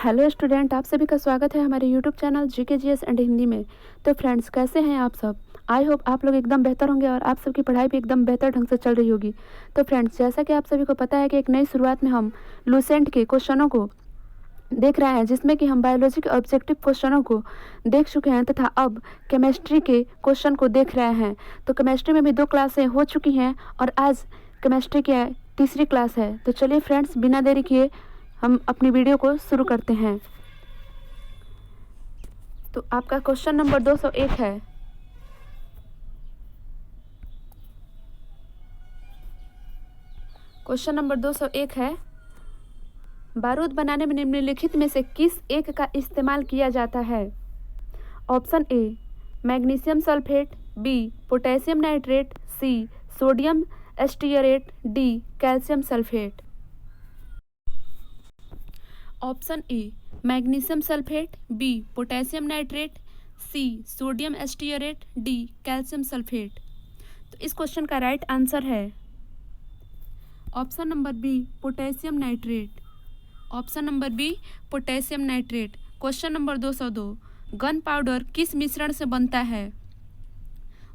Hello student, आप सभी का स्वागत है हमारे YouTube channel GK GS and Hindi में। तो फ्रेंड्स, कैसे हैं आप सब? आई होप आप लोग एकदम बेहतर होंगे और आप सबकी पढ़ाई भी एकदम बेहतर ढंग से चल रही होगी। तो फ्रेंड्स, जैसा कि आप सभी को पता है कि एक नई शुरुआत में हम लूसेंट के क्वेश्चनों को देख रहे हैं, जिसमें कि हम बायोलॉजी के ऑब्जेक्टिव क्वेश्चनों को देख चुके हैं तथा अब केमिस्ट्री के क्वेश्चन को देख रहे हैं। तो केमिस्ट्री में भी 2 क्लासें हो चुकी हैं और आज केमिस्ट्री की तीसरी क्लास है। तो चलिए फ्रेंड्स, बिना देरी किए हम अपनी वीडियो को शुरू करते हैं। तो आपका क्वेश्चन नंबर 201 है। क्वेश्चन नंबर 201 है, बारूद बनाने में निम्नलिखित में से किस एक का इस्तेमाल किया जाता है? Option A magnesium sulphate, B potassium nitrate, C sodium stearate, D calcium sulphate. Option A magnesium sulphate, B potassium nitrate, C sodium stearate, D calcium sulphate. तो इस क्वेश्चन का राइट आंसर है option number B potassium nitrate. Option number B potassium nitrate. Question number 202, gun powder किस मिश्रण से बनता है?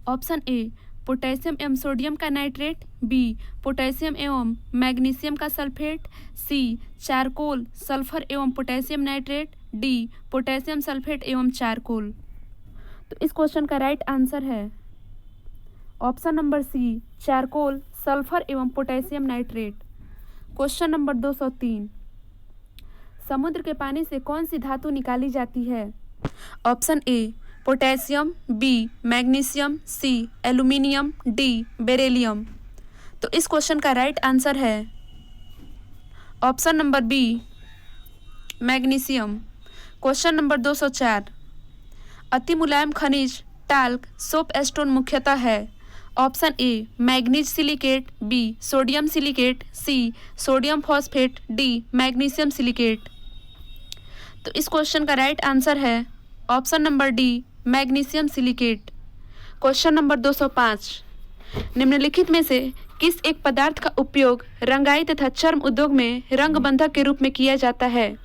Option A potassium एवं सोडियम का नाइट्रेट, बी पोटेशियम एवं मैग्नीशियम का सल्फेट, सी चारकोल सल्फर एवं potassium nitrate, D potassium sulphate एवं चारकोल। तो इस क्वेश्चन का राइट आंसर है option number C charcoal sulphur एवं पोटेशियम नाइट्रेट। क्वेश्चन नंबर 203, समुद्र के पानी से कौन सी धातु निकाली जाती है? Option A potassium, B magnesium, C aluminium, D beryllium. तो इस क्वेश्चन का राइट आंसर है option number B magnesium. Question number 204, अति मुलायम खनिज टाल्क सोप स्टोन मुख्यतः है? Option A manganese silicate, B sodium silicate, C sodium phosphate, D magnesium silicate. तो इस क्वेश्चन का राइट आंसर है option number D magnesium silicate. Question number 205, निम्नलिखित में से किस एक पदार्थ का उपयोग रंगाई तथा चर्म उद्योग में रंग बंधक के रूप में किया जाता है?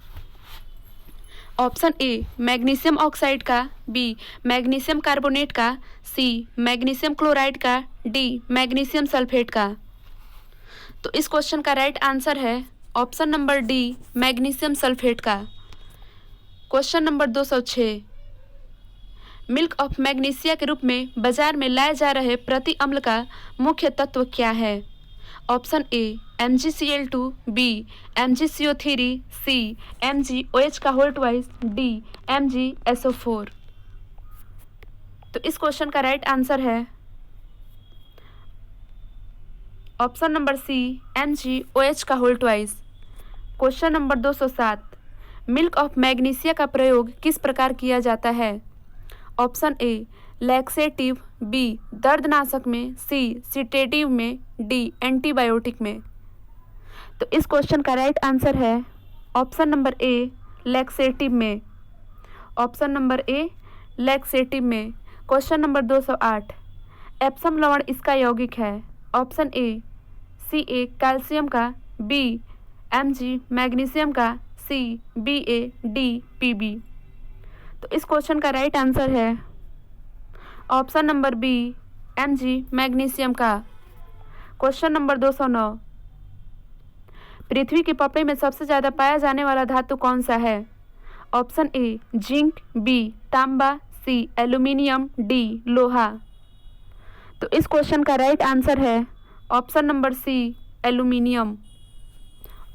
ऑप्शन ए मैग्नीशियम ऑक्साइड का, बी मैग्नीशियम कार्बोनेट का, सी मैग्नीशियम क्लोराइड का, डी मैग्नीशियम सल्फेट का। तो इस क्वेश्चन का राइट आंसर है option number D magnesium sulphate का। Question number 206, milk of magnesia के रूप में बाजार में लाए जा रहे प्रति अम्ल का मुख्य तत्व क्या है? Option A MgCl2, B MgCO3, C MgOH का होल ट्वाइस, डी MgSO4। तो इस क्वेश्चन का राइट आंसर है ऑप्शन नंबर सी MgOH का whole twice. Question number 207, milk of magnesia का प्रयोग किस प्रकार किया जाता है? ऑप्शन ए लैक्सेटिव, बी दर्दनाशक में, सी सिटेटिव में, डी एंटीबायोटिक में। तो इस क्वेश्चन का राइट आंसर है ऑप्शन नंबर ए लैक्सेटिव में। ऑप्शन नंबर ए लैक्सेटिव में। क्वेश्चन नंबर 208, एप्सम लवण इसका यौगिक है? ऑप्शन ए Ca कैल्शियम का, बी Mg मैग्नीशियम का, सी Ba, डी Pb। तो इस क्वेश्चन का राइट आंसर है option number B Mg magnesium का। क्वेश्चन नंबर 209, पृथ्वी की पपड़ी में सबसे ज़्यादा पाया जाने वाला धातु कौन सा है? ऑप्शन ए जिंक, बी तांबा, सी एल्यूमिनियम, डी लोहा। तो इस क्वेश्चन का राइट आंसर है option number C aluminium.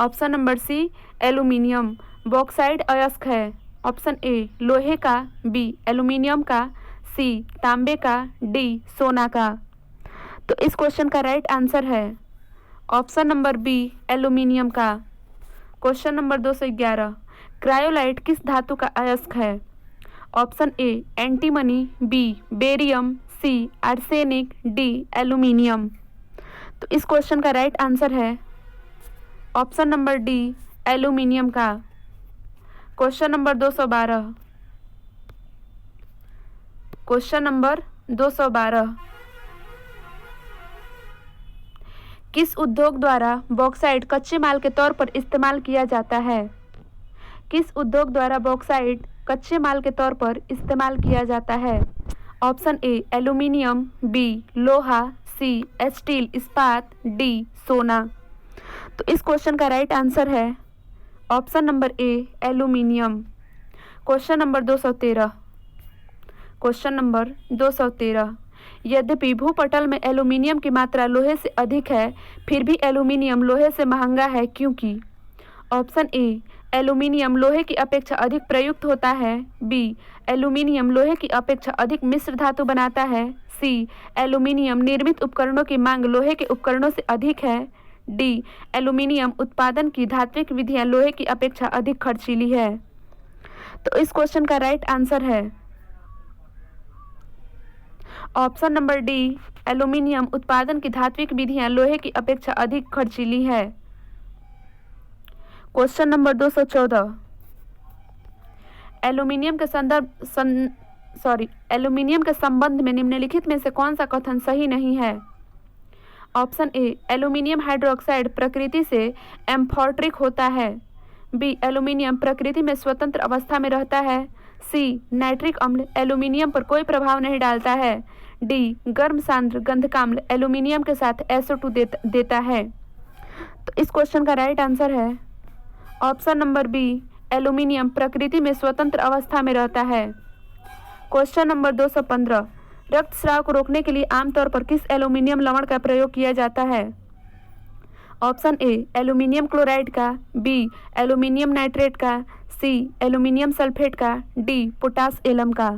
Option number C aluminium. Bauxite अयस्क है? ऑप्शन ए लोहे का, बी एल्यूमिनियम का, सी तांबे का, डी सोना का। तो इस क्वेश्चन का राइट आंसर है ऑप्शन नंबर बी एल्यूमिनियम का। क्वेश्चन नंबर 211, क्रायोलाइट किस धातु का अयस्क है? Option A antimony, B barium, C arsenic, D aluminium. तो इस क्वेश्चन का राइट आंसर है ऑप्शन नंबर डी एल्यूमिनियम का। क्वेश्चन नंबर 212, क्वेश्चन नंबर 212, किस उद्योग द्वारा बॉक्साइट कच्चे माल के तौर पर इस्तेमाल किया जाता है? किस उद्योग द्वारा बॉक्साइट कच्चे माल के तौर पर इस्तेमाल किया जाता है? ऑप्शन ए एल्यूमिनियम, बी लोहा, सी स्टील इस्पात, डी सोना। तो इस क्वेश्चन का राइट आंसर है option number A aluminium. Question number 213। Question number 213। यद्यपि भूपटल में एल्यूमिनियम की मात्रा लोहे से अधिक है, फिर भी एल्यूमिनियम लोहे से महंगा है क्योंकि? ऑप्शन ए एल्यूमिनियम लोहे की अपेक्षा अधिक प्रयुक्त होता है, बी एल्यूमिनियम लोहे की अपेक्षा अधिक मिश्र धातु बनाता है, सी एल्यूमिनियम निर्मित उपकरणों की मांग लोहे के उपकरणों से अधिक है, डी एल्यूमिनियम उत्पादन की धात्विक विधियां लोहे की अपेक्षा अधिक खर्चीली है। तो इस क्वेश्चन का राइट आंसर है ऑप्शन नंबर डी एल्यूमिनियम उत्पादन की धात्विक विधियां लोहे की अपेक्षा अधिक खर्चीली है। Question number 214। एल्यूमिनियम के संबंध में निम्नलिखित में से कौन सा कथन सही नहीं है? ऑप्शन ए एल्यूमिनियम हाइड्रोक्साइड प्रकृति से एम्फोर्ट्रिक होता है, बी एल्यूमिनियम प्रकृति में स्वतंत्र अवस्था में रहता है, सी नाइट्रिक अम्ल एल्यूमिनियम पर कोई प्रभाव नहीं डालता है, डी गर्म सांद्र गंधकाम्ल एल्यूमिनियम के साथ SO2 देता है। तो इस क्वेश्चन का राइट आंसर है ऑप्शन नंबर बी एल्यूमिनियम प्रकृति में स्वतंत्र अवस्था में रहता है। Question number 215। रक्तस्राव को रोकने के लिए आमतौर पर किस एल्यूमिनियम लवण का प्रयोग किया जाता है? ऑप्शन ए एल्यूमिनियम क्लोराइड का, बी एल्यूमिनियम नाइट्रेट का, सी एल्यूमिनियम सल्फेट का, डी पोटास एलम का।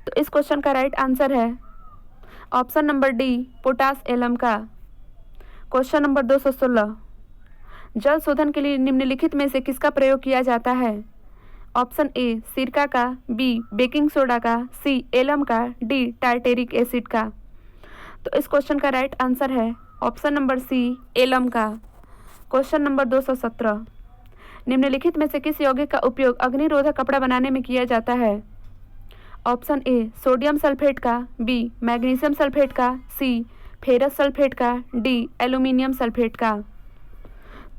तो इस क्वेश्चन का राइट आंसर है option number D potash alum का। Question number 216। जल शोधन के लिए निम्नलिखित में से किसका प्रयोग किया जाता है? ऑप्शन ए सिरका का, बी बेकिंग सोडा का, सी एलम का, डी टार्टेरिक एसिड का। तो इस क्वेश्चन का राइट आंसर है ऑप्शन नंबर सी एलम का। Question number 217। निम्नलिखित में से किस यौगिक का उपयोग अग्निरोधक कपड़ा बनाने में किया जाता है? ऑप्शन ए सोडियम सल्फेट का, बी मैग्नीशियम सल्फेट का, सी फेरस सल्फेट का, डी एल्यूमिनियम सल्फेट का।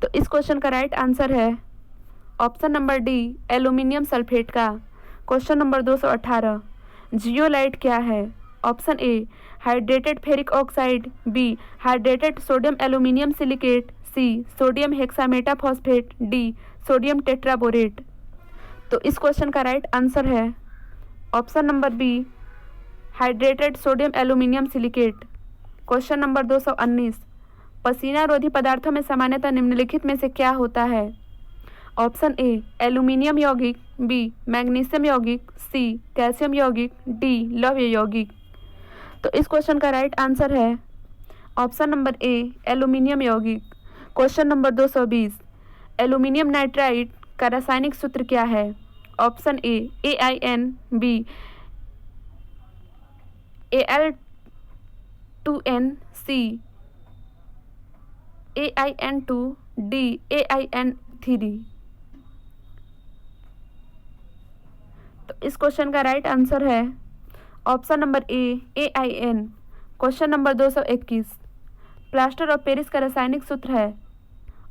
तो इस क्वेश्चन का राइट आंसर है option number D aluminium sulphate का। Question number 218। जियोलाइट क्या है? Option A hydrated ferric oxide, B hydrated sodium aluminium silicate, C sodium hexametaphosphate, D sodium tetraborate. तो इस क्वेश्चन का राइट आंसर है option number B hydrated sodium aluminium silicate. Question number 219। पसीना रोधी पदार्थों में सामान्यतः निम्नलिखित में से क्या होता है? ऑप्शन ए एल्यूमिनियम यौगिक, बी मैग्नीशियम यौगिक, सी कैल्शियम यौगिक, डी लौह यौगिक। तो इस क्वेश्चन का राइट आंसर है ऑप्शन नंबर ए एल्यूमिनियम यौगिक। Question number 220। एल्यूमिनियम नाइट्राइड का रासायनिक सूत्र क्या है? Option A AiN, B Al2N, C AiN2, D AiN3। तो इस क्वेश्चन का राइट आंसर है option number A AiN। Question number 221। Plaster of Paris का रासायनिक सूत्र है?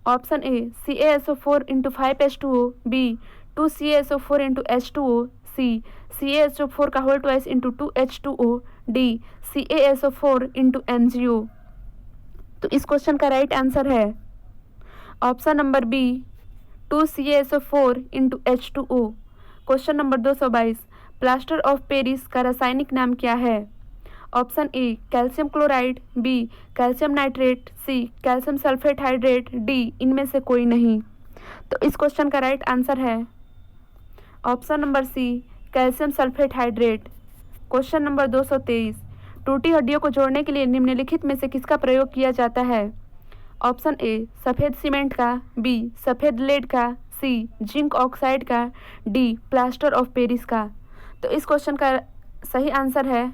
ऑप्शन ए CaSO4 × 5H2O, B 2CaSO4 × H2O, सी CaSO4 का whole twice × 2H2O, D CaSO4 × MgO। तो इस क्वेश्चन का राइट आंसर है option number B 2CaSO4 × H2O। Question number 222। Plaster of Paris का रासायनिक नाम क्या है? Option A calcium chloride, B calcium nitrate, C calcium sulphate hydrate, D इनमें से कोई नहीं। तो इस क्वेश्चन का राइट आंसर है option number C calcium sulphate hydrate. Question number 223। टूटी हड्डियों को जोड़ने के लिए निम्नलिखित में से किसका प्रयोग किया जाता है? ऑप्शन ए सफ़ेद सीमेंट का, बी सफ़ेद लेड का, सी जिंक ऑक्साइड का, डी प्लास्टर ऑफ पेरिस का। तो इस क्वेश्चन का सही आंसर है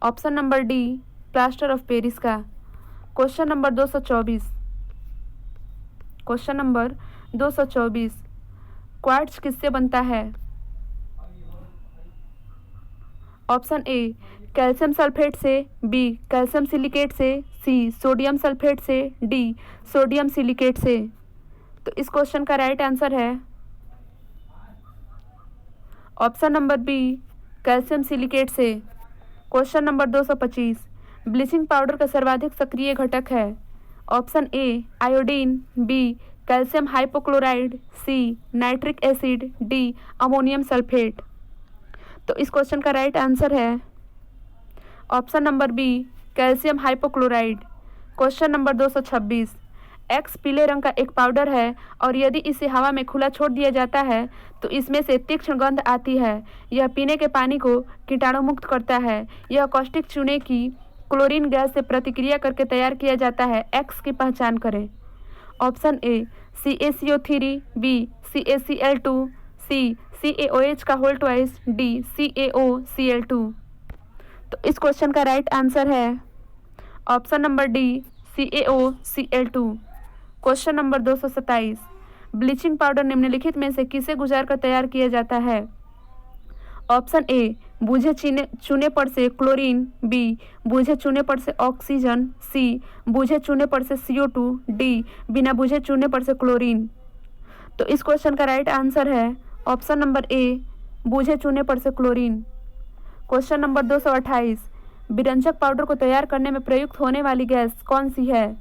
option number D plaster of Paris का। Question number 224। Question number 224। Quartz किससे बनता है? ऑप्शन ए कैल्शियम सल्फेट से, बी कैल्शियम सिलिकेट से, सी सोडियम सल्फेट से, डी सोडियम सिलिकेट से। तो इस क्वेश्चन का राइट आंसर है option number B calcium silicate से। क्वेश्चन नंबर 225, ब्लीचिंग पाउडर का सर्वाधिक सक्रिय घटक है। Option A iodine, B calcium hypochlorite, C nitric acid, D ammonium sulphate. तो इस क्वेश्चन का राइट आंसर है option number B calcium hypochlorite. Question number 226, X पीले रंग का एक पाउडर है और यदि इसे हवा में खुला छोड़ दिया जाता है तो इसमें से तीक्ष्ण गंध आती है। यह पीने के पानी को कीटाणु मुक्त करता है। यह कॉस्टिक चूने की क्लोरीन गैस से प्रतिक्रिया करके तैयार किया जाता है। एक्स की पहचान करें। Option A CaCO3, B CaCl2, C CaOH का होल ट्वाइस, डी CaOCl2। तो इस क्वेश्चन का राइट आंसर है option number D CaOCl2। Question number 227, bleaching powder निम्नलिखित में से किसे गुजार कर तैयार किया जाता है। ऑप्शन ए बूझे चूने पर से क्लोरीन, बी बूझे चूने पर से ऑक्सीजन, सी बूझे चूने पर से CO2, डी बिना बूझे चूने पर से क्लोरीन। तो इस क्वेश्चन का राइट आंसर है ऑप्शन नंबर ए बूझे चूने पर से क्लोरीन। क्वेश्चन नंबर 228, विरंजक पाउडर को तैयार करने में प्रयुक्त होने वाली गैस कौन सी है।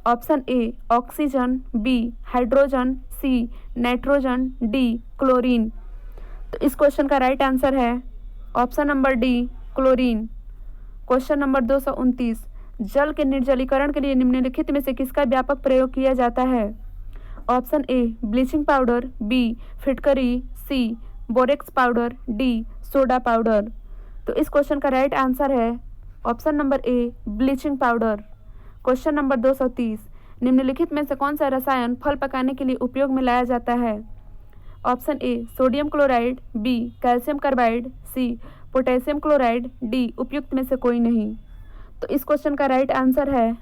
Option A oxygen, B hydrogen, C nitrogen, D chlorine. तो इस क्वेश्चन का राइट आंसर है option number D chlorine. Question number 229, जल के निर्जलीकरण के लिए निम्नलिखित में से किसका व्यापक प्रयोग किया जाता है। Option A bleaching powder, B फिटकरी, C borax powder, D soda powder. तो इस क्वेश्चन का राइट आंसर है option number A bleaching powder. Question number 230, निम्नलिखित में से कौन सा रसायन फल पकाने के लिए उपयोग में लाया जाता है। Option A sodium chloride, B calcium carbide, C potassium chloride, D उपयुक्त में से कोई नहीं। तो इस क्वेश्चन का राइट आंसर है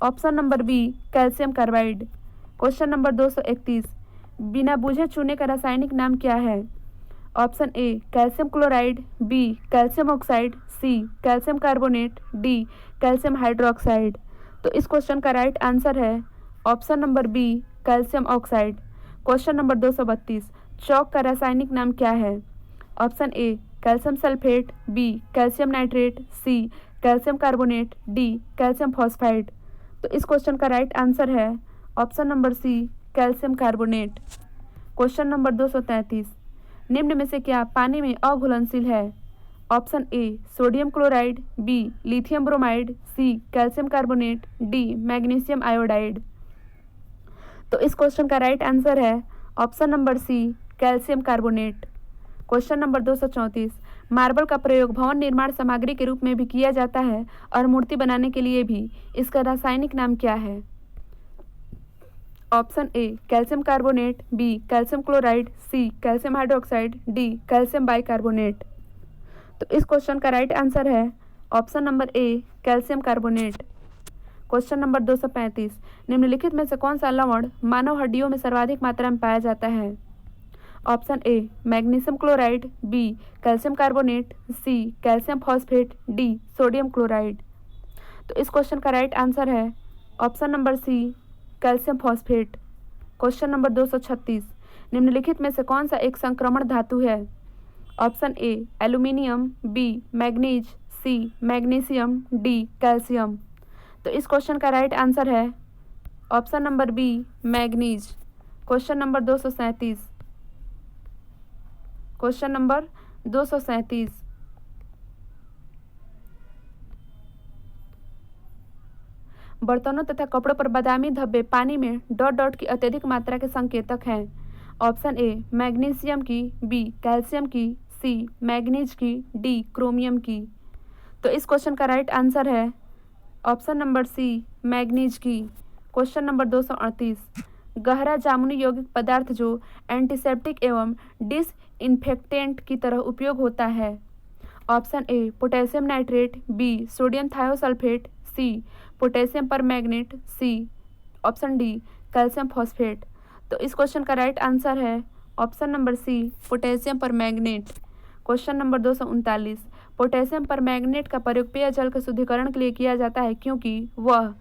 option number B calcium carbide. Question number 231, बिना बूझे चूने का रासायनिक नाम क्या है। Option A calcium chloride, B calcium oxide, C calcium carbonate, D calcium hydroxide. तो इस क्वेश्चन का राइट आंसर है option number B calcium oxide. Question number 232, chalk का रासायनिक नाम क्या है। Option A calcium sulphate, B calcium nitrate, C calcium carbonate, D calcium phosphide. तो इस क्वेश्चन का राइट आंसर है option number C calcium carbonate. Question number 233, निम्न में से क्या पानी में अघुलनशील है। Option A sodium chloride, B lithium bromide, C calcium carbonate, D magnesium iodide. तो इस क्वेश्चन का राइट आंसर है option number C calcium carbonate. Question number 234, marble का प्रयोग भवन निर्माण सामग्री के रूप में भी किया जाता है और मूर्ति बनाने के लिए भी। इसका रासायनिक नाम क्या है। Option A calcium carbonate, B calcium chloride, C calcium hydroxide, D calcium bicarbonate. तो इस क्वेश्चन का राइट आंसर है option number A calcium carbonate. Question number 235, निम्नलिखित में से कौन सा लवण मानव हड्डियों में सर्वाधिक मात्रा में पाया जाता है। Option A magnesium chloride, B calcium carbonate, C calcium phosphate, D sodium chloride. तो इस क्वेश्चन का राइट आंसर है option number C calcium phosphate. Question number 236, निम्नलिखित में से कौन सा एक संक्रमण धातु है। Option A aluminium, B manganese, C magnesium, D calcium. तो इस क्वेश्चन का राइट आंसर है option number B manganese. Question number 237, question number 237, बर्तनों तथा कपड़ों पर बादामी धब्बे पानी में डॉट डॉट की अत्यधिक मात्रा के संकेतक हैं। ऑप्शन ए मैग्नीशियम की, बी कैल्शियम की, सी मैग्नीज की, डी क्रोमियम की। तो इस क्वेश्चन का राइट आंसर है ऑप्शन नंबर सी मैग्नीज की। क्वेश्चन नंबर 238, गहरा जामुनी यौगिक पदार्थ जो एंटीसेप्टिक एवं डिसइंफेक्टेंट की तरह उपयोग होता है। Option A potassium nitrate, B sodium thiosulphate, C potassium permanganate, C option D calcium phosphate. तो इस क्वेश्चन का राइट आंसर है option number C potassium permanganate. Question number 239, potassium permanganate का प्रयोग पेयजल के शुद्धिकरण के लिए किया जाता है क्योंकि वह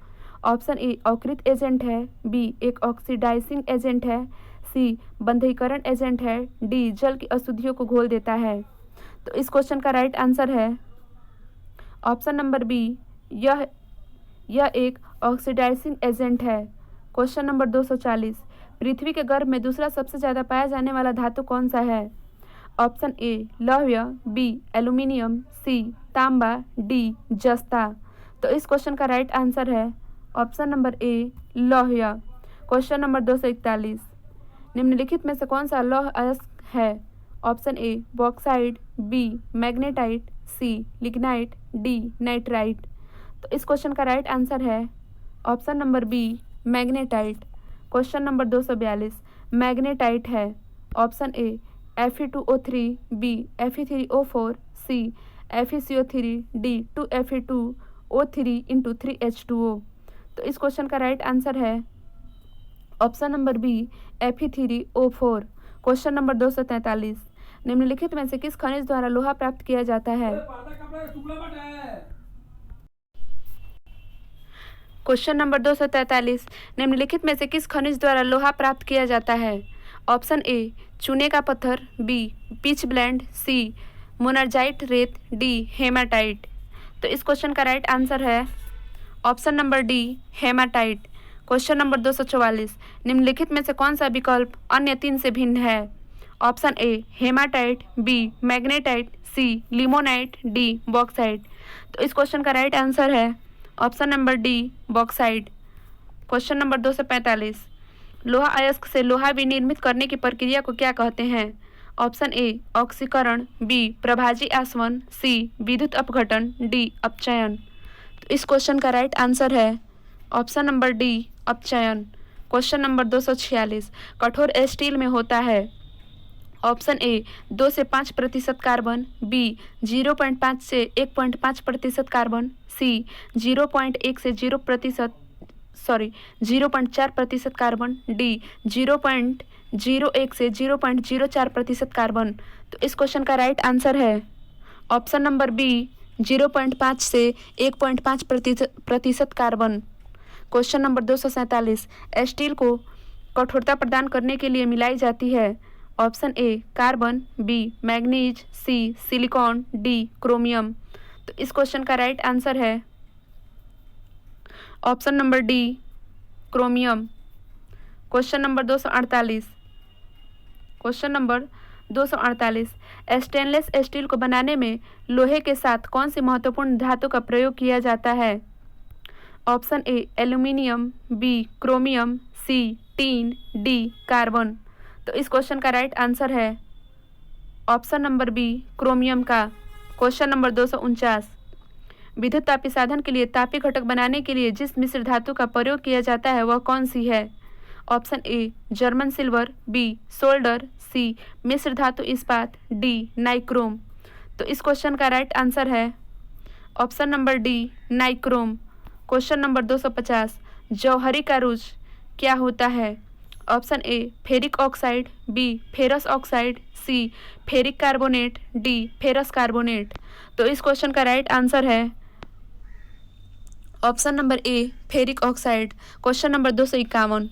ऑप्शन ए अकृत एजेंट है, बी एक ऑक्सीडाइजिंग एजेंट है, सी बंधीकरण एजेंट है, डी जल की अशुद्धियों को घोल देता है। तो इस क्वेश्चन का राइट आंसर है ऑप्शन नंबर बी, यह एक ऑक्सीडाइजिंग एजेंट है। क्वेश्चन नंबर 240, पृथ्वी के गर्भ में दूसरा सबसे ज़्यादा पाया जाने वाला धातु कौन सा है? ऑप्शन ए लौह, बी एल्यूमिनियम, सी तांबा, डी जस्ता। तो इस क्वेश्चन का राइट आंसर है ऑप्शन नंबर ए लौह। क्वेश्चन नंबर 241, निम्नलिखित में से कौन सा लौह अयस्क है? Option A bauxite, B magnetite, C lignite, D nitrite. तो इस क्वेश्चन का राइट आंसर है option number B magnetite. Question number 242, magnetite है। Option A Fe2O3, B Fe3O4, C FeCO3, D 2Fe2O3 into 3H2O। तो इस क्वेश्चन का right answer है option number B Fe3O4। Question number 243, निम्नलिखित में से किस खनिज द्वारा लोहा प्राप्त किया जाता है? क्वेश्चन नंबर 243, निम्नलिखित में से किस खनिज द्वारा लोहा प्राप्त किया जाता है? ऑप्शन ए चूने का पत्थर, बी पिच ब्लेंड, सी मोनाजाइट रेत, डी हेमाटाइट। तो इस क्वेश्चन का राइट आंसर है option number D haematite. Question number 244, निम्नलिखित में से कौन सा विकल्प अन्य तीन से भिन्न है? Option A haematite, B magnetite, C limonite, D bauxite. तो इस क्वेश्चन का राइट आंसर है option number D bauxite. Question number 245, लोहा अयस्क से लोहा विनिर्मित करने की प्रक्रिया को क्या कहते हैं? ऑप्शन ए ऑक्सीकरण, बी प्रभाजी आसवन, सी विद्युत अपघटन, डी अपचयन। तो इस क्वेश्चन का राइट आंसर है ऑप्शन नंबर डी अपचयन। क्वेश्चन नंबर 246, कठोर स्टील में होता है। ऑप्शन ए 2 से 5% कार्बन, बी 0.5 से 1.5% कार्बन, सी 0.1 से 0.4% कार्बन, डी 0.01 से 0.04% कार्बन। तो इस क्वेश्चन का राइट आंसर है ऑप्शन नंबर बी 0.5 से 1.5% कार्बन। क्वेश्चन नंबर 247, स्टील को कठोरता प्रदान करने के लिए मिलाई जाती है। Option A carbon, B manganese, C silicon, D chromium. तो इस क्वेश्चन का राइट आंसर है option number D chromium. Question number 248, stainless steel को बनाने में लोहे के साथ कौन सी महत्वपूर्ण धातु का प्रयोग किया जाता है? Option A aluminium, B chromium, C tin, D carbon. तो इस क्वेश्चन का राइट आंसर है ऑप्शन नंबर बी क्रोमियम का। क्वेश्चन नंबर 249, विद्युत तापी साधन के लिए तापी घटक बनाने के लिए जिस मिश्र धातु का प्रयोग किया जाता है वह कौन सी है? Option A German silver, B solder, C मिश्र धातु इस्पात, डी नाइक्रोम। तो इस क्वेश्चन का राइट आंसर है option number D nichrome. Question number 250, जौहरी का रुज क्या होता है? Option A ferric oxide, B ferrous oxide, C ferric carbonate, D ferrous carbonate. तो इस क्वेश्चन का राइट आंसर है option number A ferric oxide. Question number 251,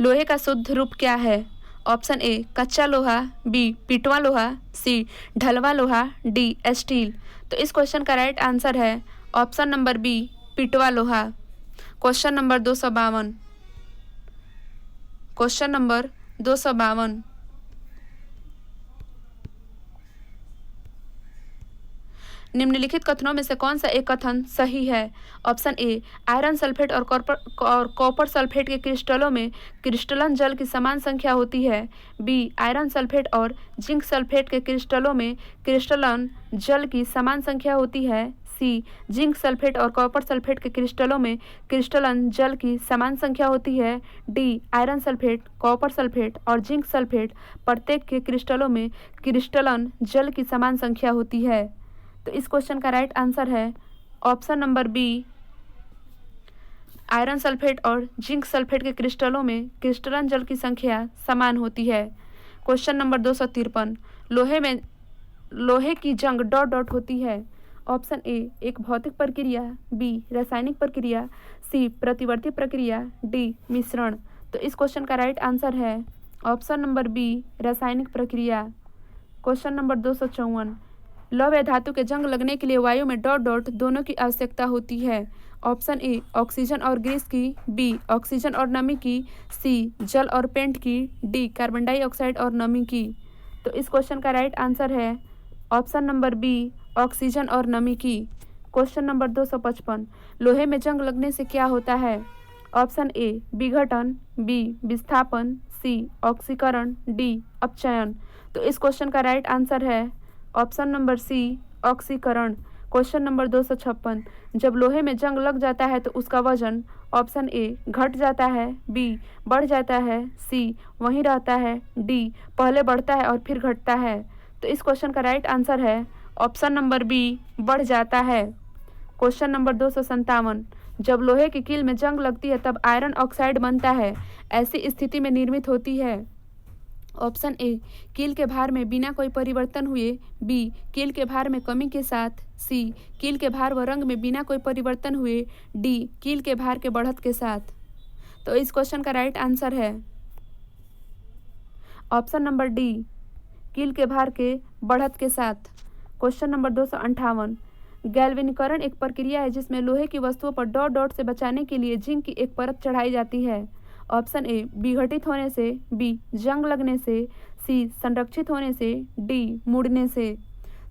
लोहे का शुद्ध रूप क्या है? ऑप्शन ए कच्चा लोहा, बी पिटवा लोहा, सी ढलवा लोहा, डी स्टील। तो इस क्वेश्चन का राइट आंसर है ऑप्शन नंबर बी पिटवा लोहा। क्वेश्चन नंबर 252, निम्नलिखित कथनों में से कौन सा एक कथन सही है? ऑप्शन ए आयरन सल्फेट और कॉपर सल्फेट के क्रिस्टलों में क्रिस्टलन जल की समान संख्या होती है, बी आयरन सल्फेट और जिंक सल्फेट के क्रिस्टलों में क्रिस्टलन जल की समान संख्या होती है, सी जिंक सल्फेट और कॉपर सल्फेट के क्रिस्टलों में क्रिस्टलन जल की समान संख्या होती है, D iron sulphate, copper sulphate और जिंक सल्फेट प्रत्येक के क्रिस्टलों में क्रिस्टलन जल की समान संख्या होती है। तो इस क्वेश्चन का राइट आंसर है option number B iron sulphate और जिंक सल्फेट के क्रिस्टलों में क्रिस्टलन जल की संख्या समान होती है। क्वेश्चन नंबर 253, लोहे की जंग डॉट डॉट होती है। ऑप्शन ए एक भौतिक प्रक्रिया, बी रासायनिक प्रक्रिया, सी प्रतिवर्ती प्रक्रिया, डी मिश्रण। तो इस क्वेश्चन का राइट आंसर है ऑप्शन नंबर बी रासायनिक प्रक्रिया। क्वेश्चन नंबर 254, लौह या धातु के जंग लगने के लिए वायु में डॉट डॉट दोनों की आवश्यकता होती है। ऑप्शन ए ऑक्सीजन और ग्रीस की, बी ऑक्सीजन और नमी की, सी जल और पेंट की, डी कार्बन डाइऑक्साइड और नमी की। तो इस क्वेश्चन का राइट आंसर है ऑप्शन नंबर बी ऑक्सीजन और नमी की। क्वेश्चन नंबर 255, लोहे में जंग लगने से क्या होता है। ऑप्शन ए विघटन, बी विस्थापन, सी ऑक्सीकरण, डी अपचयन। तो इस क्वेश्चन का राइट आंसर है ऑप्शन नंबर सी ऑक्सीकरण। क्वेश्चन नंबर 256, जब लोहे में जंग लग जाता है तो उसका वजन ऑप्शन ए घट जाता है, बी बढ़ जाता है, सी वहीं रहता है, डी पहले बढ़ता है और फिर घटता है। तो इस क्वेश्चन का राइट आंसर है ऑप्शन नंबर बी बढ़ जाता है। क्वेश्चन नंबर 257, जब लोहे की कील में जंग लगती है तब आयरन ऑक्साइड बनता है, ऐसी स्थिति में निर्मित होती है। ऑप्शन ए कील के भार में बिना कोई परिवर्तन हुए, बी कील के भार में कमी के साथ, सी कील के भार व रंग में बिना कोई परिवर्तन हुए, डी कील के भार के बढ़त के साथ। तो इस क्वेश्चन का राइट आंसर है ऑप्शन नंबर डी कील के भार के बढ़त के साथ। क्वेश्चन नंबर 258, गैल्वेनीकरण एक प्रक्रिया है जिसमें लोहे की वस्तुओं पर डॉट डॉट से बचाने के लिए जिंक की एक परत चढ़ाई जाती है। ऑप्शन ए विघटित होने से, बी जंग लगने से, सी संरक्षित होने से, डी मुड़ने से।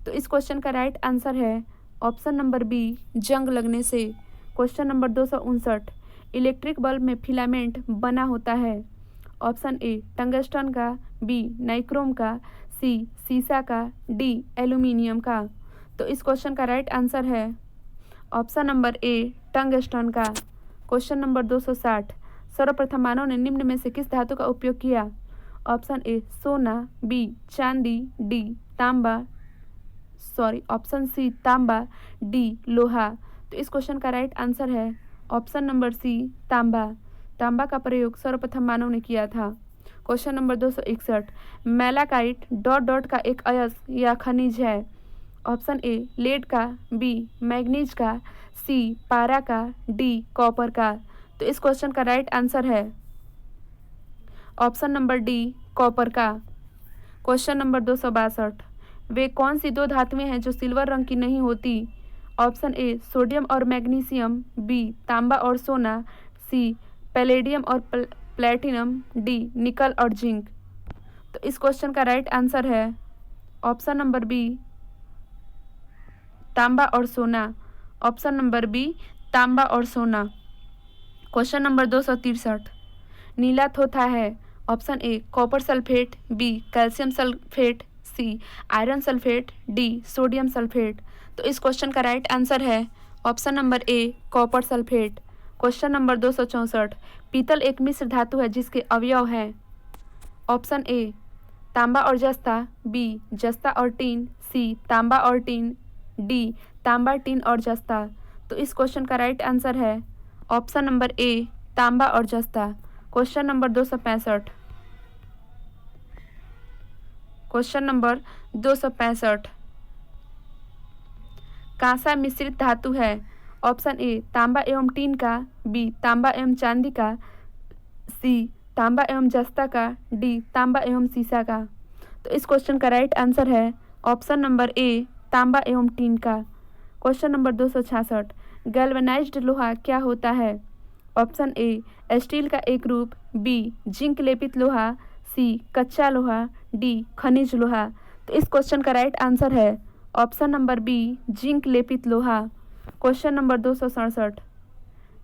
तो इस क्वेश्चन का राइट आंसर है ऑप्शन नंबर बी जंग लगने से। क्वेश्चन नंबर 259, इलेक्ट्रिक बल्ब में फिलामेंट बना होता है। ऑप्शन ए टंगस्टन का, बी नाइक्रोम का, सी सीसा का, डी एल्यूमिनियम का। तो इस क्वेश्चन का राइट आंसर है ऑप्शन नंबर ए टंगस्टन का। क्वेश्चन नंबर 260, सर्वप्रथम मानव ने निम्न में से किस धातु का उपयोग किया। ऑप्शन ए सोना, बी चांदी, डी तांबा, ऑप्शन सी तांबा, डी लोहा। तो इस क्वेश्चन का राइट आंसर है ऑप्शन नंबर सी तांबा। तांबा का प्रयोग सर्वप्रथम मानव ने किया था। Question number 261, malachite dot dot का एक अयस्क या खनिज है। ऑप्शन ए लेड का, बी मैग्नीज का, सी पारा का, डी कॉपर का। तो इस क्वेश्चन का राइट आंसर है ऑप्शन नंबर डी कॉपर का। क्वेश्चन नंबर 262, वे कौन सी दो धातुएं हैं जो सिल्वर रंग की नहीं होती। ऑप्शन ए सोडियम और मैग्नीशियम, बी तांबा और सोना, सी पैलेडियम और प्लेटिनम, डी निकल और जिंक। तो इस क्वेश्चन का राइट आंसर है ऑप्शन नंबर बी तांबा और सोना। ऑप्शन नंबर बी तांबा और सोना। क्वेश्चन नंबर 263, नीला थोथा है। Option A copper sulphate, B calcium sulphate, C iron sulphate, D sodium sulphate. तो इस क्वेश्चन का राइट आंसर है option number A copper sulphate. Question number 264, पीतल एक मिश्र धातु है जिसके अवयव हैं। ऑप्शन ए तांबा और जस्ता, बी जस्ता और टीन, सी तांबा और टीन, डी तांबा टीन और जस्ता। तो इस क्वेश्चन का राइट आंसर है ऑप्शन नंबर ए तांबा और जस्ता। क्वेश्चन नंबर 265, क्वेश्चन नंबर 265, कांसा मिश्रित धातु है। ऑप्शन ए तांबा एवं टीन का, बी तांबा एवं चांदी का, सी तांबा एवं जस्ता का, डी तांबा एवं सीसा का। तो इस क्वेश्चन का राइट आंसर है ऑप्शन नंबर ए तांबा एवं टीन का। क्वेश्चन नंबर 266, गैल्वेनाइज्ड लोहा क्या होता है। ऑप्शन ए स्टील का एक रूप, बी जिंक लेपित लोहा, सी कच्चा लोहा, डी खनिज लोहा। तो इस क्वेश्चन का राइट आंसर है ऑप्शन नंबर बी जिंक लेपित लोहा। क्वेश्चन नंबर 267,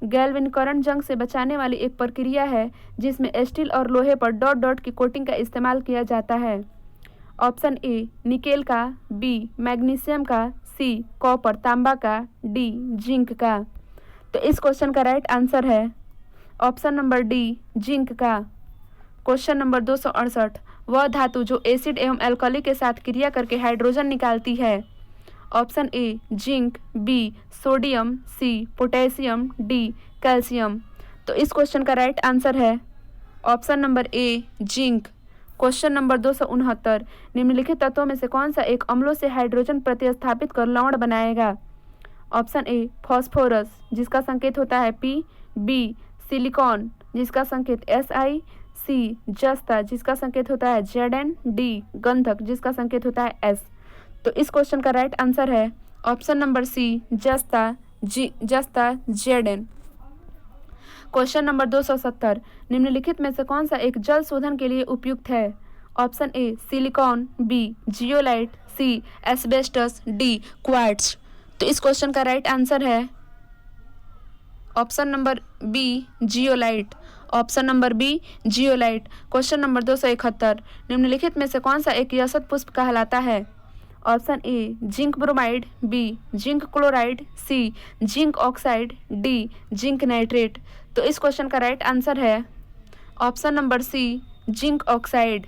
गैल्वेनीकरण जंग से बचाने वाली एक प्रक्रिया है जिसमें स्टील और लोहे पर डॉट डॉट की कोटिंग का इस्तेमाल किया जाता है। ऑप्शन ए निकेल का, बी मैग्नीशियम का, सी कॉपर तांबा का, डी जिंक का। तो इस क्वेश्चन का राइट आंसर है ऑप्शन नंबर डी जिंक का। क्वेश्चन नंबर 268, वह धातु जो एसिड एवं एल्कली के साथ क्रिया करके हाइड्रोजन निकालती है। Option A zinc, B sodium, C potassium, D calcium. तो इस क्वेश्चन का राइट आंसर है option number A zinc. Question number 269, निम्नलिखित तत्वों में से कौन सा एक अम्लों से हाइड्रोजन प्रतिस्थापित कर लवण बनाएगा। ऑप्शन ए फॉस्फोरस जिसका संकेत होता है P, बी सिलिकॉन जिसका संकेत Si, सी जस्ता जिसका संकेत होता है Zn, डी गंधक जिसका संकेत होता है S। तो इस क्वेश्चन का राइट आंसर है ऑप्शन नंबर सी जस्ता Zn। क्वेश्चन नंबर 270, निम्नलिखित में से कौन सा एक जल शोधन के लिए उपयुक्त है? Option A silicon, B zeolite, C asbestos, D quartz. तो इस क्वेश्चन का राइट आंसर है option number B zeolite. Option number B zeolite. Question number 271, निम्नलिखित में से कौन सा एक यशत पुष्प कहलाता है? Option A zinc bromide, B zinc chloride, C zinc oxide, D zinc nitrate. तो इस क्वेश्चन का राइट आंसर है option number C zinc oxide.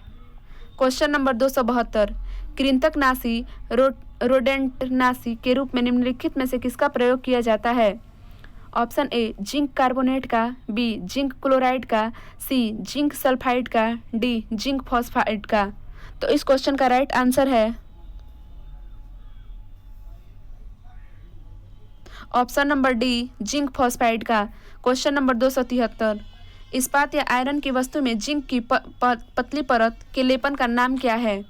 Question number 272, कृंतकनाशी रोडेंटनाशी के रूप में निम्नलिखित में से किसका प्रयोग किया जाता है? ऑप्शन ए जिंक कार्बोनेट का, बी जिंक क्लोराइड का, सी जिंक सल्फाइड का, डी जिंक फॉस्फाइड का। तो इस क्वेश्चन का राइट आंसर है option number D zinc phosphide का। क्वेश्चन नंबर 273, इस्पात या आयरन की वस्तु में जिंक की पतली परत के लेपन का नाम क्या है?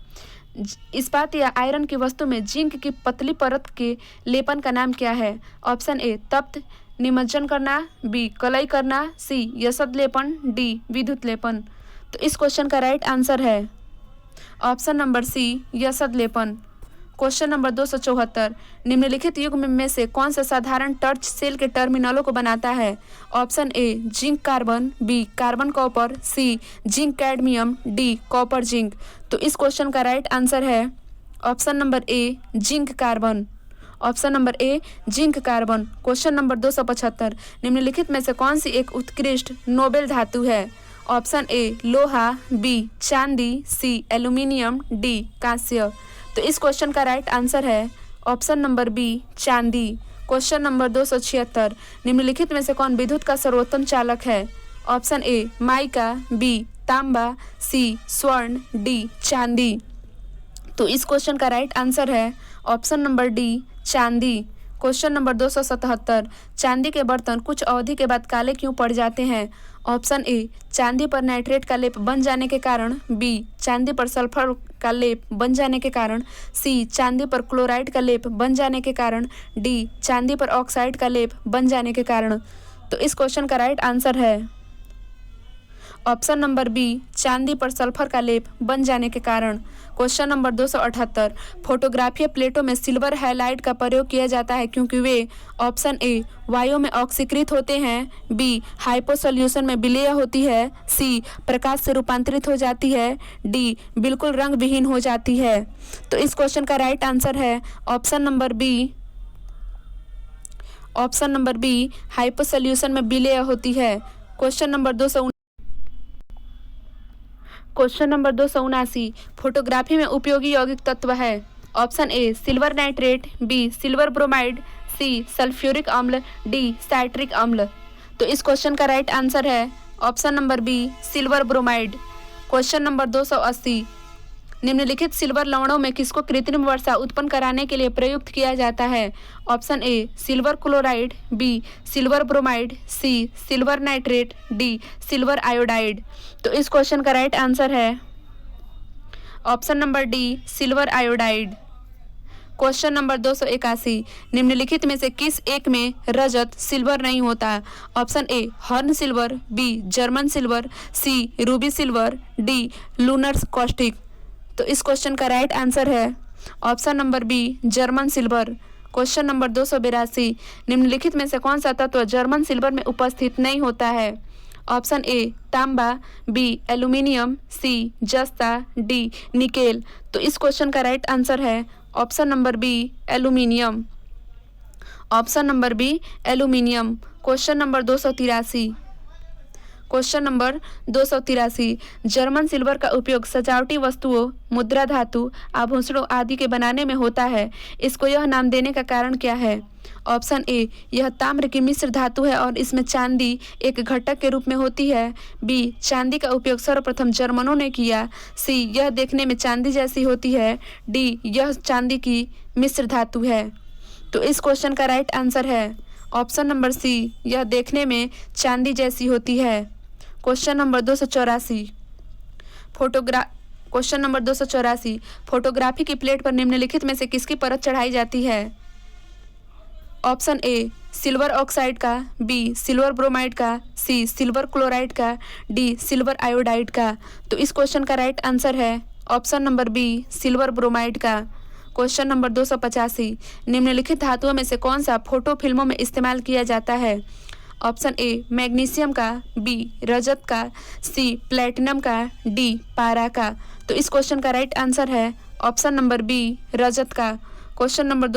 इस्पात या आयरन की वस्तु में जिंक की पतली परत के लेपन का नाम क्या है? ऑप्शन ए तप्त निमज्जन करना, बी कलई करना, सी यशद लेपन, डी विद्युत लेपन। तो इस क्वेश्चन का राइट आंसर है ऑप्शन नंबर सी यशद लेपन। क्वेश्चन नंबर 274, निम्नलिखित युग्म में से कौन सा साधारण टर्च सेल के टर्मिनलों को बनाता है? Option A zinc carbon, B carbon copper, C zinc cadmium, D copper zinc. तो इस क्वेश्चन का राइट आंसर है option number A zinc carbon. Option number A zinc carbon. Question number 275, निम्नलिखित में से कौन सी एक उत्कृष्ट नोबेल धातु है? ऑप्शन ए लोहा, बी चांदी, सी एल्यूमिनियम, डी कांस्य। तो इस क्वेश्चन का राइट आंसर है ऑप्शन नंबर बी चांदी। क्वेश्चन नंबर 276, निम्नलिखित में से कौन विद्युत का सर्वोत्तम चालक है? ऑप्शन ए माइका, बी तांबा, सी स्वर्ण, डी चांदी। तो इस क्वेश्चन का राइट आंसर है ऑप्शन नंबर डी चांदी। क्वेश्चन नंबर 277, चांदी के बर्तन कुछ अवधि के बाद काले क्यों पड़ जाते हैं? ऑप्शन ए चांदी पर नाइट्रेट का लेप बन जाने के कारण, बी चांदी पर सल्फर का लेप बन जाने के कारण, सी चांदी पर क्लोराइड का लेप बन जाने के कारण, डी चांदी पर ऑक्साइड का लेप बन जाने के कारण। तो इस क्वेश्चन का राइट आंसर है ऑप्शन नंबर बी चांदी पर सल्फर का लेप बन जाने के कारण। क्वेश्चन नंबर 278, फोटोग्राफीय प्लेटों में सिल्वर हैलाइड का प्रयोग किया जाता है क्योंकि वे ऑप्शन ए वायु में ऑक्सीकृत होते हैं, बी हाइपो सॉल्यूशन में विलेय होती है, सी प्रकाश से रूपांतरित हो जाती है, डी बिल्कुल रंग विहीन हो जाती है। तो इस क्वेश्चन का राइट आंसर है option number B hypo solution में विलेय होती है। क्वेश्चन नंबर 279, फोटोग्राफी में उपयोगी यौगिक तत्व है? Option A silver nitrate, B silver bromide, C sulphuric अम्ल, डी साइट्रिक अम्ल। तो इस क्वेश्चन का राइट आंसर है option number B silver bromide. Question number 280, निम्नलिखित सिल्वर लवणों में किसको कृत्रिम वर्षा उत्पन्न कराने के लिए प्रयुक्त किया जाता है? Option A silver chloride, B silver bromide, C silver nitrate, D silver iodide. तो इस क्वेश्चन का राइट आंसर है option number D silver iodide. Question number 281, निम्नलिखित में से किस एक में रजत सिल्वर नहीं होता? Option A horn silver, B German silver, C ruby silver, D lunar caustic. तो इस क्वेश्चन का राइट आंसर है option number B German silver. Question number 282, निम्नलिखित में से कौन सा तत्व जर्मन सिल्वर में उपस्थित नहीं होता है? ऑप्शन ए तांबा, बी एल्यूमिनियम, सी जस्ता, डी निकेल। तो इस क्वेश्चन का राइट आंसर है option number B aluminium. Option number B aluminium. Question number 283, German silver का उपयोग सजावटी वस्तुओं, मुद्रा धातु, आभूषणों आदि के बनाने में होता है। इसको यह नाम देने का कारण क्या है? ऑप्शन ए यह ताम्र की मिश्र धातु है और इसमें चांदी एक घटक के रूप में होती है, बी चांदी का उपयोग सर्वप्रथम जर्मनों ने किया, सी यह देखने में चांदी जैसी होती है, डी यह चांदी की मिश्र धातु है। तो इस क्वेश्चन का राइट आंसर है ऑप्शन नंबर सी यह देखने में चांदी जैसी होती है। Question number 284, question number 284, photography की प्लेट पर निम्नलिखित में से किसकी परत चढ़ाई जाती है? ऑप्शन ए सिल्वर ऑक्साइड का, बी सिल्वर ब्रोमाइड का, सी सिल्वर क्लोराइड का, डी सिल्वर आयोडाइड का। तो इस क्वेश्चन का राइट आंसर है option number B silver bromide का। क्वेश्चन नंबर 285, निम्नलिखित धातुओं में से कौन सा फोटो फिल्मों में इस्तेमाल किया जाता है? ऑप्शन ए मैग्नीशियम का, बी रजत का, सी प्लेटिनम का, डी पारा का। तो इस क्वेश्चन का राइट आंसर है ऑप्शन नंबर बी रजत का। क्वेश्चन नंबर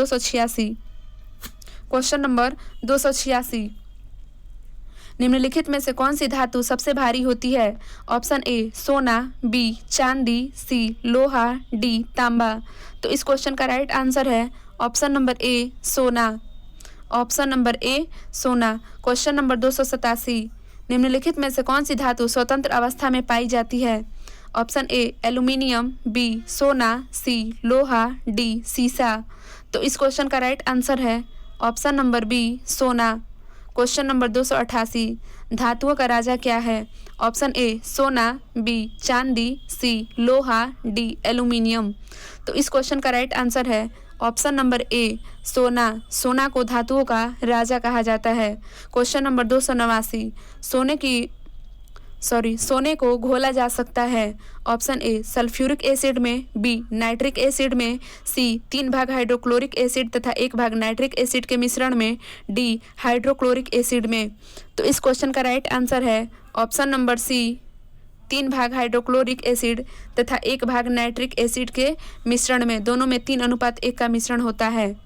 286, निम्नलिखित में से कौन सी धातु सबसे भारी होती है? ऑप्शन ए सोना, बी चांदी, सी लोहा, डी तांबा। तो इस क्वेश्चन का राइट आंसर है ऑप्शन नंबर ए सोना। ऑप्शन नंबर ए सोना। क्वेश्चन नंबर 287, निम्नलिखित में से कौन सी धातु स्वतंत्र अवस्था में पाई जाती है? ऑप्शन ए एल्यूमिनियम, बी सोना, सी लोहा, डी सीसा। तो इस क्वेश्चन का राइट आंसर है ऑप्शन नंबर बी सोना। क्वेश्चन नंबर 288, धातुओं का राजा क्या है? ऑप्शन ए सोना, बी चांदी, सी लोहा, डी एल्यूमिनियम। तो इस क्वेश्चन का राइट आंसर है ऑप्शन नंबर ए सोना। सोना को धातुओं का राजा कहा जाता है। क्वेश्चन नंबर 289, सोने को घोला जा सकता है। ऑप्शन ए सल्फ्यूरिक एसिड में, बी नाइट्रिक एसिड में, सी 3 भाग हाइड्रोक्लोरिक एसिड तथा 1 भाग नाइट्रिक एसिड के मिश्रण में, डी हाइड्रोक्लोरिक एसिड में। तो इस क्वेश्चन का राइट आंसर है ऑप्शन नंबर सी 3 भाग हाइड्रोक्लोरिक एसिड तथा 1 भाग नाइट्रिक एसिड के मिश्रण में, दोनों में 3:1 का मिश्रण होता है।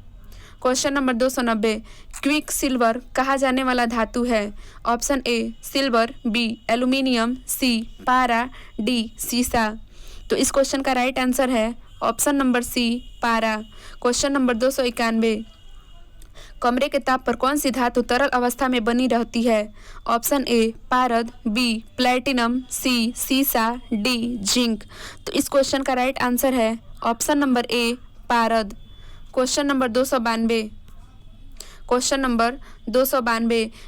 क्वेश्चन नंबर 290, क्विक सिल्वर कहा जाने वाला धातु है? Option A silver, B aluminium, C पारा, डी सीसा। तो इस क्वेश्चन का राइट आंसर है ऑप्शन नंबर सी पारा। क्वेश्चन नंबर 291, कमरे के ताप पर कौन सी धातु तरल अवस्था में बनी रहती है? ऑप्शन ए पारद, बी प्लेटिनम, सी सीसा, डी जिंक। तो इस क्वेश्चन का राइट आंसर है ऑप्शन नंबर ए पारद। क्वेश्चन नंबर 292,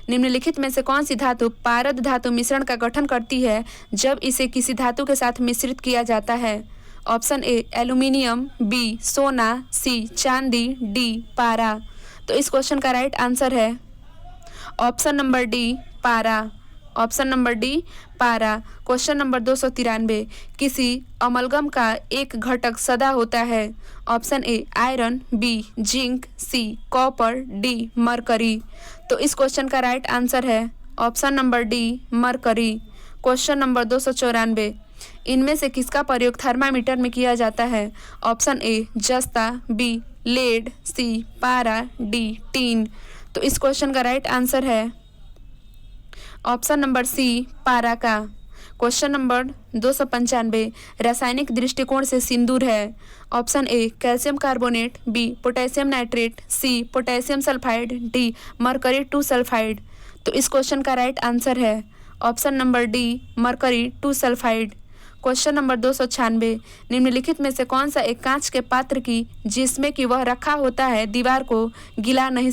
निम्नलिखित में से कौन सी धातु पारद धातु मिश्रण का गठन करती है जब इसे किसी धातु के साथ मिश्रित किया जाता है? ऑप्शन ए एल्यूमिनियम, बी सोना, सी चांदी, डी पारा। तो इस क्वेश्चन का राइट आंसर है ऑप्शन नंबर डी पारा। ऑप्शन नंबर डी पारा। क्वेश्चन नंबर 293, किसी अमलगम का एक घटक सदा होता है? Option A iron, B zinc, C copper, D mercury. तो इस क्वेश्चन का राइट आंसर है option number D mercury. Question number 294, इनमें से किसका प्रयोग थर्मामीटर में किया जाता है? ऑप्शन ए जस्ता, बी लेड, सी पारा, डी टीन। तो इस क्वेश्चन का राइट आंसर है ऑप्शन नंबर सी पारा का। क्वेश्चन नंबर 295, रासायनिक दृष्टिकोण से सिंदूर है? Option A calcium carbonate, B potassium nitrate, C potassium sulphide, D mercury 2 sulphide. तो इस क्वेश्चन का राइट आंसर है option number D mercury 2 sulphide. Question number 296, निम्नलिखित में से कौन सा एक कांच के पात्र की जिसमें कि वह रखा होता है दीवार को गीला नहीं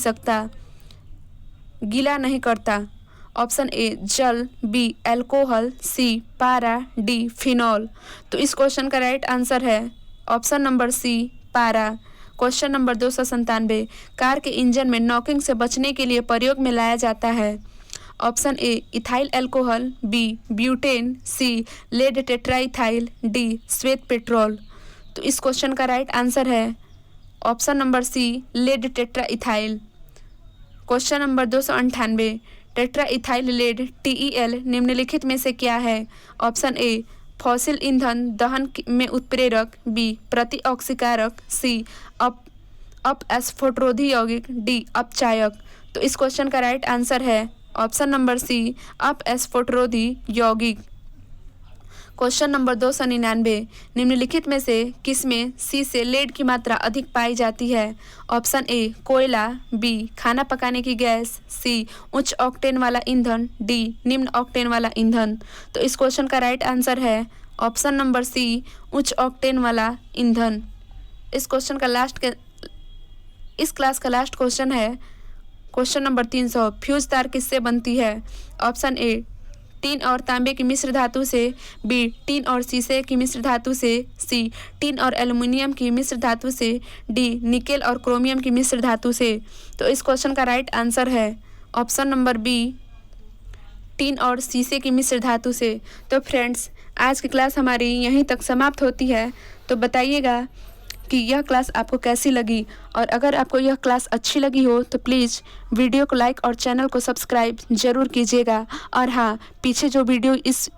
करता? ऑप्शन ए जल, बी अल्कोहल, सी पारा, डी फिनॉल। तो इस क्वेश्चन का राइट आंसर है ऑप्शन नंबर सी पारा। क्वेश्चन नंबर 297, कार के इंजन में नॉकिंग से बचने के लिए प्रयोग में लाया जाता है? Option A ethyl alcohol, B butane, C lead tetraethyl, D श्वेत पेट्रोल। तो इस क्वेश्चन का राइट आंसर है option number C lead tetraethyl. Question number 298, tetraethyl lead TeL निम्नलिखित में से क्या है? ऑप्शन ए फॉसिल ईंधन दहन में उत्प्रेरक, बी प्रतिऑक्सीकारक, सी अपस्फोटरोधी यौगिक, डी अपचायक। तो इस क्वेश्चन का राइट आंसर है ऑप्शन नंबर सी अपस्फोटरोधी यौगिक। क्वेश्चन नंबर 299, निम्नलिखित में से किसमें सी से लेड की मात्रा अधिक पाई जाती है? ऑप्शन ए कोयला, बी खाना पकाने की गैस, सी उच्च ऑक्टेन वाला ईंधन, डी निम्न ऑक्टेन वाला ईंधन। तो इस क्वेश्चन का राइट आंसर है ऑप्शन नंबर सी उच्च ऑक्टेन वाला ईंधन। इस क्लास का लास्ट क्वेश्चन है क्वेश्चन नंबर 300, फ्यूज तार किससे बनती है? ऑप्शन ए टीन और तांबे की मिश्र धातु से, बी टीन और शीशे की मिश्र धातु से, सी टीन और एल्युमिनियम की मिश्र धातु से, डी निकेल और क्रोमियम की मिश्र धातु से। तो इस क्वेश्चन का राइट आंसर है ऑप्शन नंबर बी, टीन और शीशे की मिश्र धातु से। तो फ्रेंड्स, आज की क्लास हमारी यहीं तक समाप्त होती है। तो बताइएगा कि यह क्लास आपको कैसी लगी, और अगर आपको यह क्लास अच्छी लगी हो तो प्लीज़ वीडियो को लाइक और चैनल को सब्सक्राइब ज़रूर कीजिएगा। और हाँ, पीछे जो वीडियो इस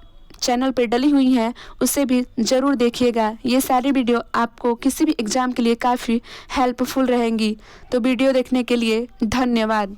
चैनल पर डली हुई हैं उसे भी ज़रूर देखिएगा। ये सारी वीडियो आपको किसी भी एग्ज़ाम के लिए काफ़ी हेल्पफुल रहेंगी। तो वीडियो देखने के लिए धन्यवाद।